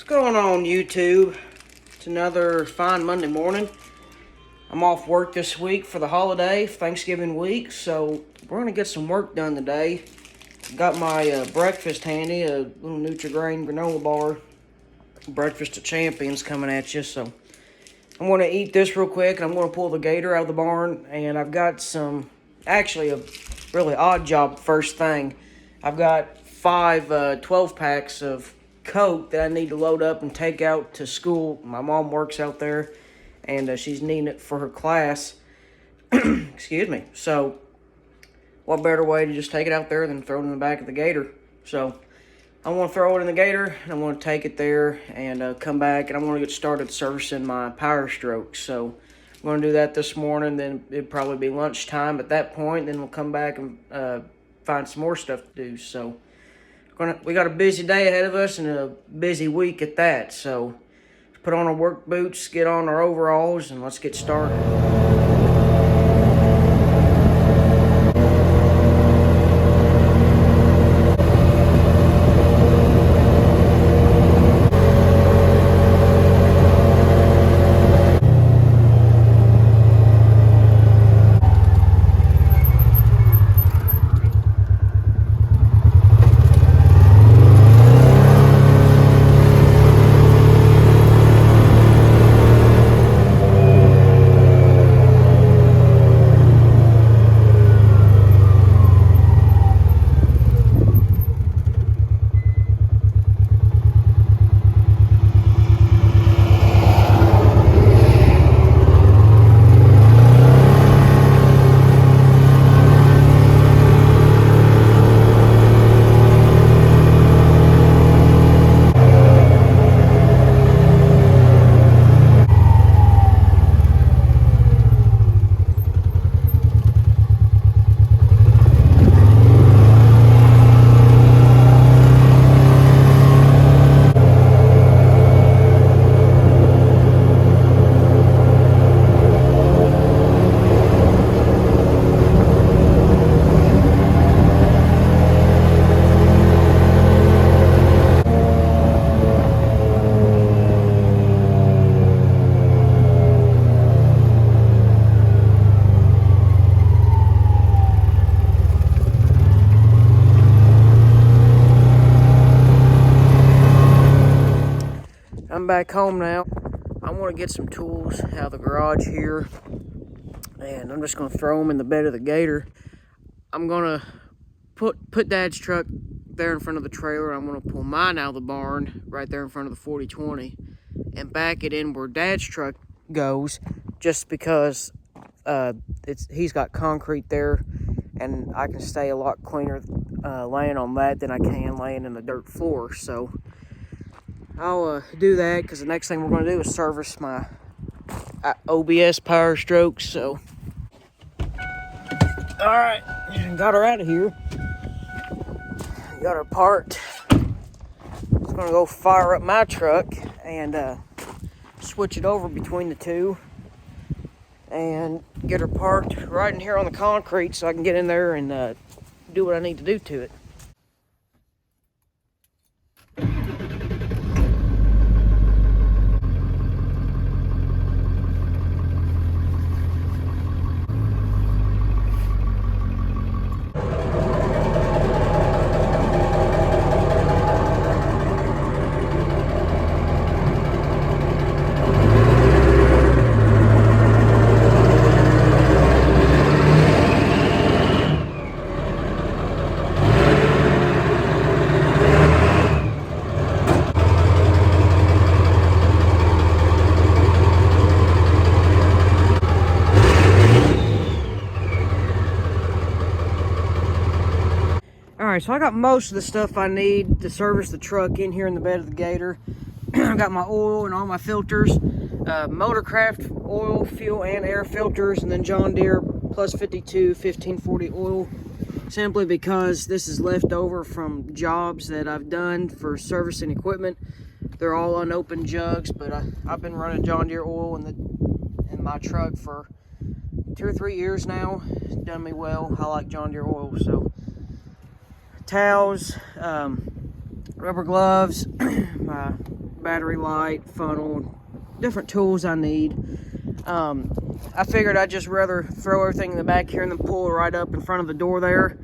going on, YouTube? It's another fine Monday morning. I'm off work this week for the holiday, Thanksgiving week, so we're going to get some work done today. Got my breakfast handy, a little Nutri-Grain granola bar. Breakfast of champions coming at you, so I'm going to eat this real quick, and I'm going to pull the gator out of the barn, and I've got actually a really odd job first thing. I've got 12 packs of Coke that I need to load up and take out to school. My mom works out there, and she's needing it for her class. Excuse me. So, what better way to just take it out there than throw it in the back of the gator? So, I want to throw it in the gator, and I want to take it there and come back, and I want to get started servicing my PowerStroke. So, I'm going to do that this morning. Then it'll probably be lunchtime at that point. Then we'll come back and find some more stuff to do. So, we got a busy day ahead of us and a busy week at that. So, let's put on our work boots, get on our overalls, and let's get started. I'm back home now. I want to get some tools out of the garage here, and I'm just going to throw them in the bed of the gator. I'm going to put Dad's truck there in front of the trailer. I'm going to pull mine out of the barn right there in front of the 4020 and back it in where Dad's truck goes, just because he's got concrete there, and I can stay a lot cleaner laying on that than I can laying in the dirt floor. So I'll do that, because the next thing we're going to do is service my OBS PowerStroke. So, alright, got her out of here. Got her parked. I'm going to go fire up my truck and switch it over between the two and get her parked right in here on the concrete so I can get in there and do what I need to do to it. Alright, so I got most of the stuff I need to service the truck in here in the bed of the gator. I got my oil and all my filters, Motorcraft oil, fuel and air filters, and then John Deere Plus 52 1540 oil, simply because this is left over from jobs that I've done for servicing equipment. They're all unopened jugs, but I've been running John Deere oil in my truck for 2 or 3 years now. It's done me well. I like John Deere oil. So towels, rubber gloves, my battery light, funnel, different tools I need. I figured I'd just rather throw everything in the back here and then pull it right up in front of the door there,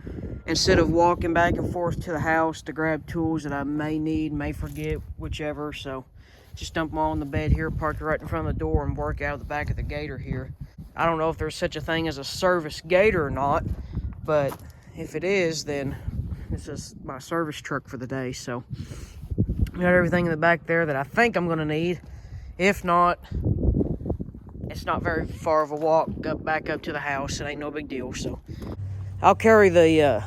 instead of walking back and forth to the house to grab tools that I may need, may forget, whichever. So just dump them all in the bed here, park it right in front of the door, and work out of the back of the gator here. I don't know if there's such a thing as a service gator or not, but if it is, then this is my service truck for the day. So got everything in the back there that I think I'm gonna need. If not, it's not very far of a walk back up to the house. It ain't no big deal. So I'll carry the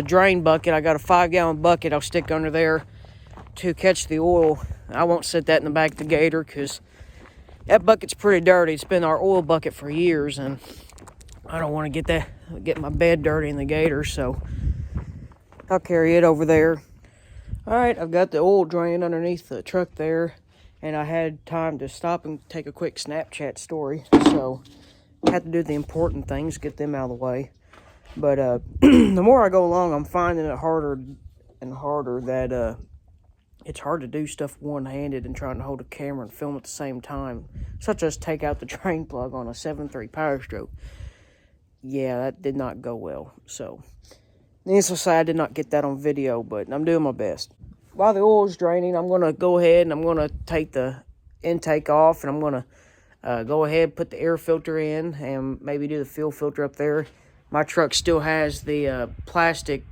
drain bucket. I got a 5-gallon bucket I'll stick under there to catch the oil. I won't set that in the back of the gator because that bucket's pretty dirty. It's been our oil bucket for years, and I don't want to get my bed dirty in the gator, so I'll carry it over there. All right, I've got the oil drain underneath the truck there, and I had time to stop and take a quick Snapchat story, so I had to do the important things, get them out of the way. But the more I go along, I'm finding it harder and harder that it's hard to do stuff one-handed and trying to hold a camera and film at the same time, such as take out the drain plug on a 7.3 PowerStroke. Yeah, that did not go well. So, needless to say, I did not get that on video, but I'm doing my best. While the oil is draining, I'm going to go ahead and I'm going to take the intake off, and I'm going to go ahead and put the air filter in and maybe do the fuel filter up there. My truck still has the plastic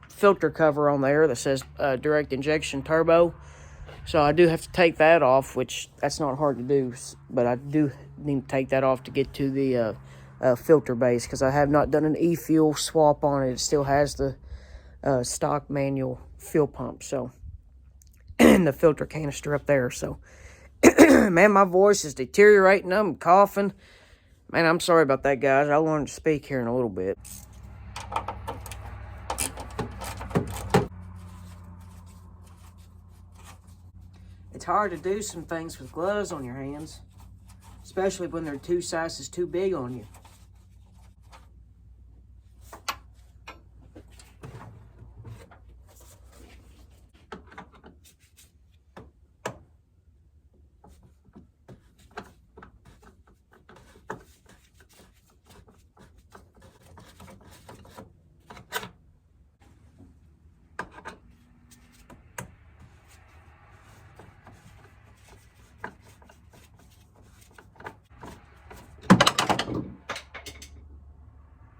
filter cover on there that says direct injection turbo, so I do have to take that off, which that's not hard to do, but I do need to take that off to get to the filter base, because I have not done an e-fuel swap on it. It still has the stock manual fuel pump, so and the filter canister up there. So man, my voice is deteriorating. I'm coughing, man. I'm sorry about that, guys. I'll learn to speak here in a little bit. It's hard to do some things with gloves on your hands, especially when they're 2 sizes too big on you.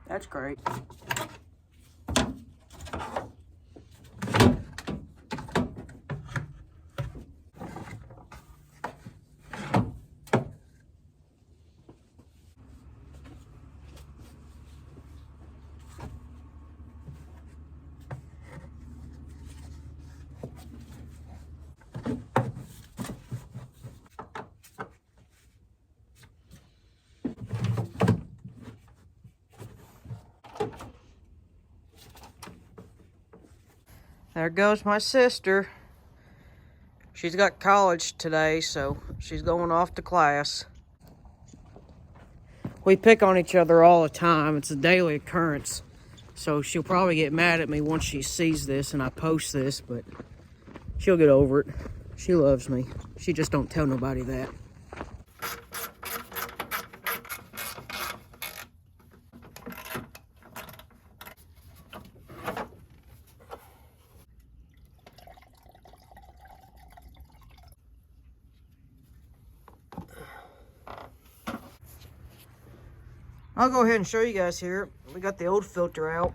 That's great. There goes my sister. She's got college today, so she's going off to class. We pick on each other all the time. It's a daily occurrence. So she'll probably get mad at me once she sees this and I post this, but she'll get over it. She loves me. She just don't tell nobody that. I'll go ahead and show you guys here. We got the old filter out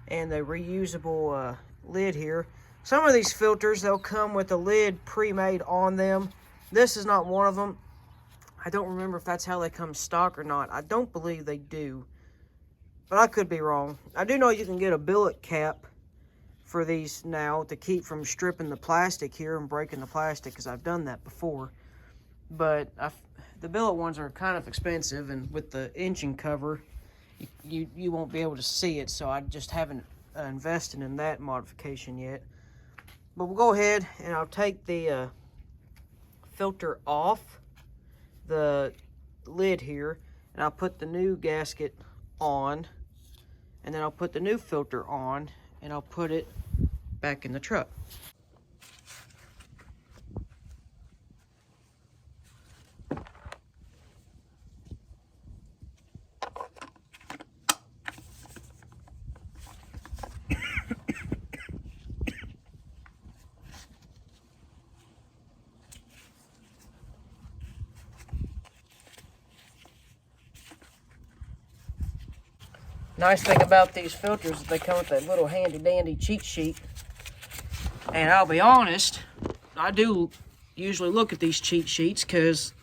and the reusable lid here. Some of these filters, they'll come with a lid pre-made on them. This is not one of them. I don't remember if that's how they come stock or not. I don't believe they do, but I could be wrong. I do know you can get a billet cap for these now to keep from stripping the plastic here and breaking the plastic, because I've done that before. But the billet ones are kind of expensive, and with the engine cover, you won't be able to see it, so I just haven't invested in that modification yet. But we'll go ahead and I'll take the filter off the lid here, and I'll put the new gasket on, and then I'll put the new filter on, and I'll put it back in the truck. Nice thing about these filters is they come with that little handy dandy cheat sheet. And I'll be honest, I do usually look at these cheat sheets because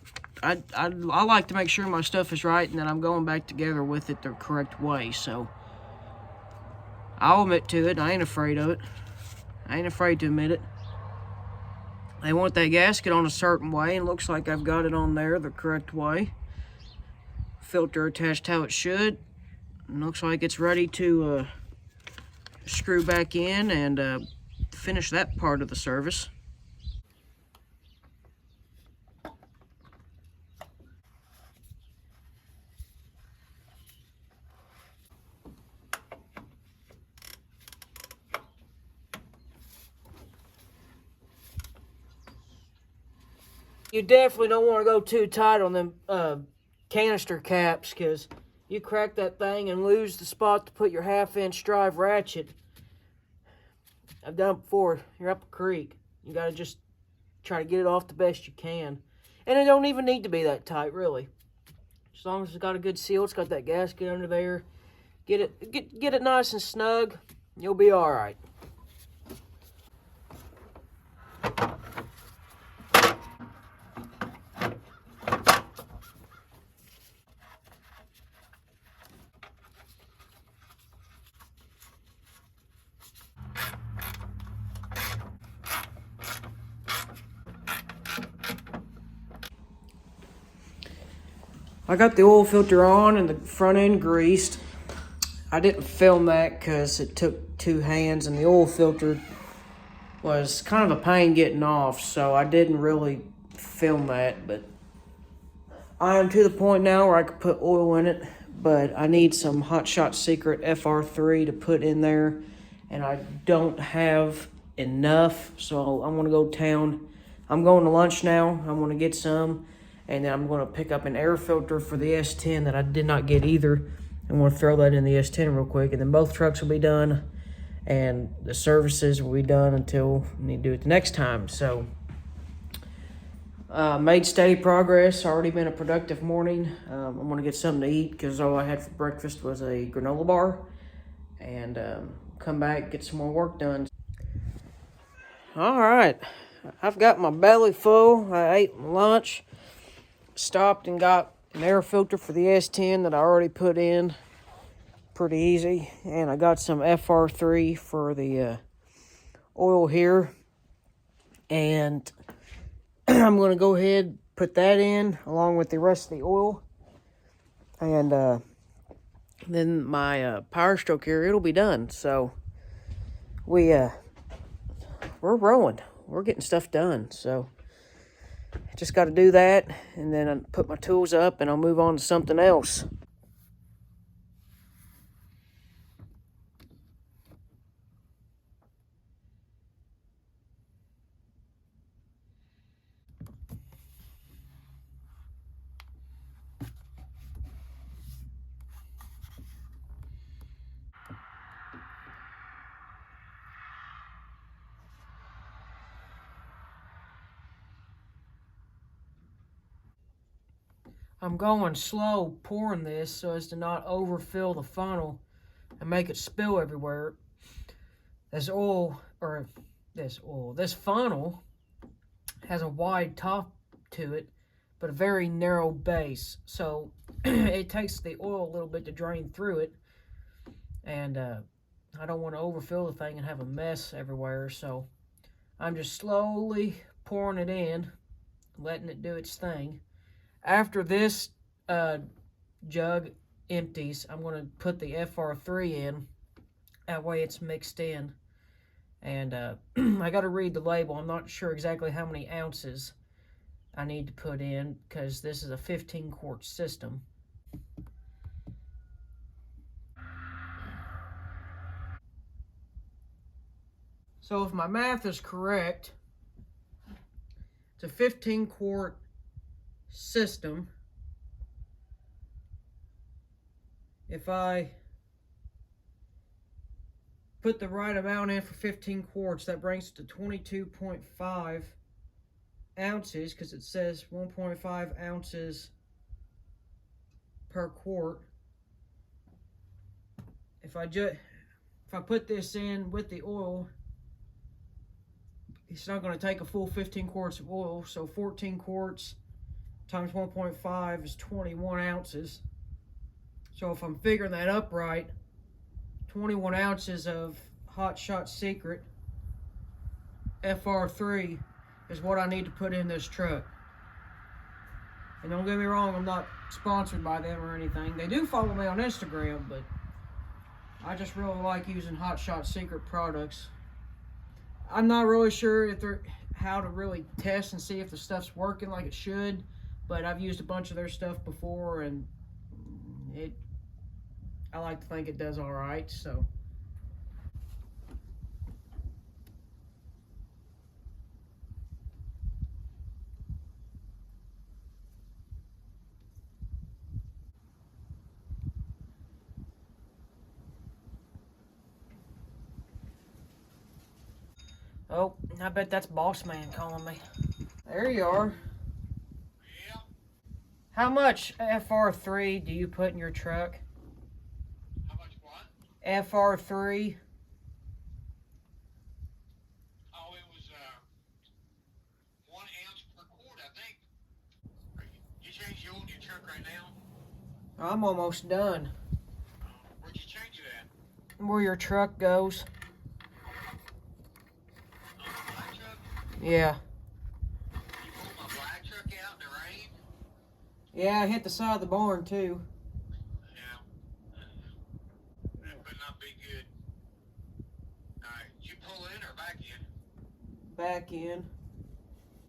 I like to make sure my stuff is right and that I'm going back together with it the correct way. So I'll admit to it. I ain't afraid of it. I ain't afraid to admit it. They want that gasket on a certain way, and it looks like I've got it on there the correct way. Filter attached how it should. And looks like it's ready to screw back in and finish that part of the service. You definitely don't want to go too tight on them canister caps, because you crack that thing and lose the spot to put your 1/2-inch drive ratchet. I've done it before. You're up a creek. You got to just try to get it off the best you can. And it don't even need to be that tight, really. As long as it's got a good seal, it's got that gasket under there. Get it nice and snug. You'll be all right. I got the oil filter on and the front end greased. I didn't film that because it took 2 hands and the oil filter was kind of a pain getting off, so I didn't really film that. But I am to the point now where I could put oil in it, but I need some Hot Shot Secret FR3 to put in there, and I don't have enough, so I'm going to go town. I'm going to lunch now. I'm going to get some, and then I'm going to pick up an air filter for the S10 that I did not get either. I'm going to throw that in the S10 real quick, and then both trucks will be done, and the services will be done until we need to do it the next time. So, made steady progress. Already been a productive morning. I'm going to get something to eat because all I had for breakfast was a granola bar, and come back, get some more work done. All right. I've got my belly full. I ate my lunch, stopped and got an air filter for the S10 that I already put in. Pretty easy. And I got some FR3 for the oil here. And I'm going to go ahead put that in along with the rest of the oil. And then my PowerStroke here, it'll be done. So we're rolling. We're getting stuff done. So just got to do that, and then I put my tools up, and I'll move on to something else. I'm going slow pouring this so as to not overfill the funnel and make it spill everywhere. This funnel has a wide top to it, but a very narrow base. So it takes the oil a little bit to drain through it, and I don't want to overfill the thing and have a mess everywhere. So I'm just slowly pouring it in, letting it do its thing. After this jug empties, I'm going to put the FR3 in. That way it's mixed in. And I got to read the label. I'm not sure exactly how many ounces I need to put in because this is a 15-quart system. So if my math is correct, it's a 15-quart system. If I put the right amount in for 15 quarts, that brings it to 22.5 ounces, because it says 1.5 ounces per quart. if I put this in with the oil, it's not going to take a full 15 quarts of oil. So 14 quarts times 1.5 is 21 ounces. So if I'm figuring that up right, 21 ounces of Hot Shot Secret FR3 is what I need to put in this truck. And don't get me wrong, I'm not sponsored by them or anything. They do follow me on Instagram, but I just really like using Hot Shot Secret products. I'm not really sure how to really test and see if the stuff's working like it should, but I've used a bunch of their stuff before, and I like to think it does all right. So oh, I bet that's Boss Man calling me. There you are. Yeah. How much FR3 do you put in your truck? How much what? FR3. Oh, it was 1 ounce per quart, I think. You change the oil in your truck right now? I'm almost done. Where'd you change it at? Where your truck goes. On the black truck? Yeah. You pulled my black truck out in the rain? Yeah, I hit the side of the barn too. Yeah. That would not be good. Alright, did you pull in or back in? Back in.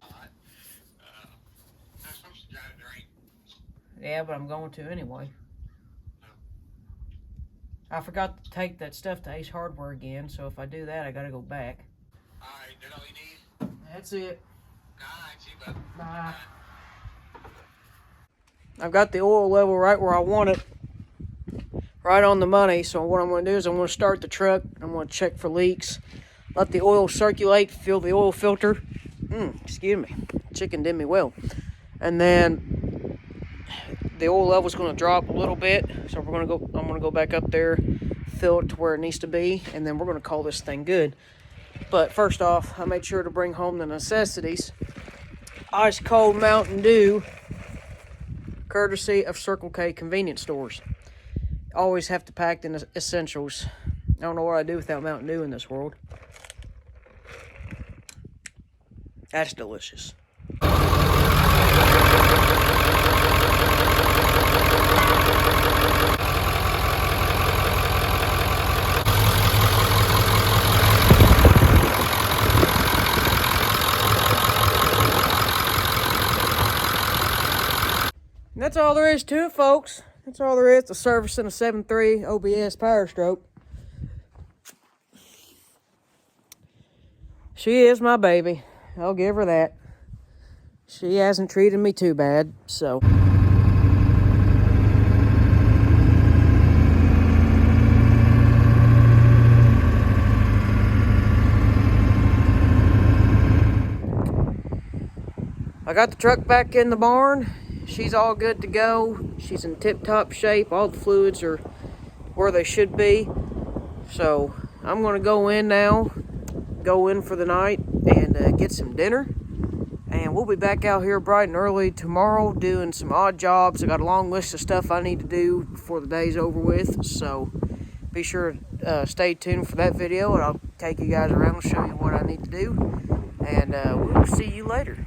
Alright. I'm supposed to drive in the rain. Yeah, but I'm going to anyway. No. I forgot to take that stuff to Ace Hardware again, so if I do that, I gotta go back. Alright, that all you need? That's it. Alright, see you, bud. Bye. I've got the oil level right where I want it, right on the money. So what I'm going to do is I'm going to start the truck. I'm going to check for leaks, let the oil circulate, fill the oil filter. Excuse me, chicken did me well. And then the oil level is going to drop a little bit. So I'm going to go back up there, fill it to where it needs to be, and then we're going to call this thing good. But first off, I made sure to bring home the necessities. Ice cold Mountain Dew, courtesy of Circle K convenience stores. Always have to pack in essentials. I don't know what I'd do without Mountain Dew in this world. That's delicious. And that's all there is to it, folks. That's all there is to servicing a 7.3 OBS PowerStroke. She is my baby. I'll give her that. She hasn't treated me too bad, so. I got the truck back in the barn. She's all good to go. She's in tip-top shape. All the fluids are where they should be. So I'm going to go in now, go in for the night, and get some dinner. And we'll be back out here bright and early tomorrow doing some odd jobs. I got a long list of stuff I need to do before the day's over with. So be sure to stay tuned for that video, and I'll take you guys around and show you what I need to do. And we'll see you later.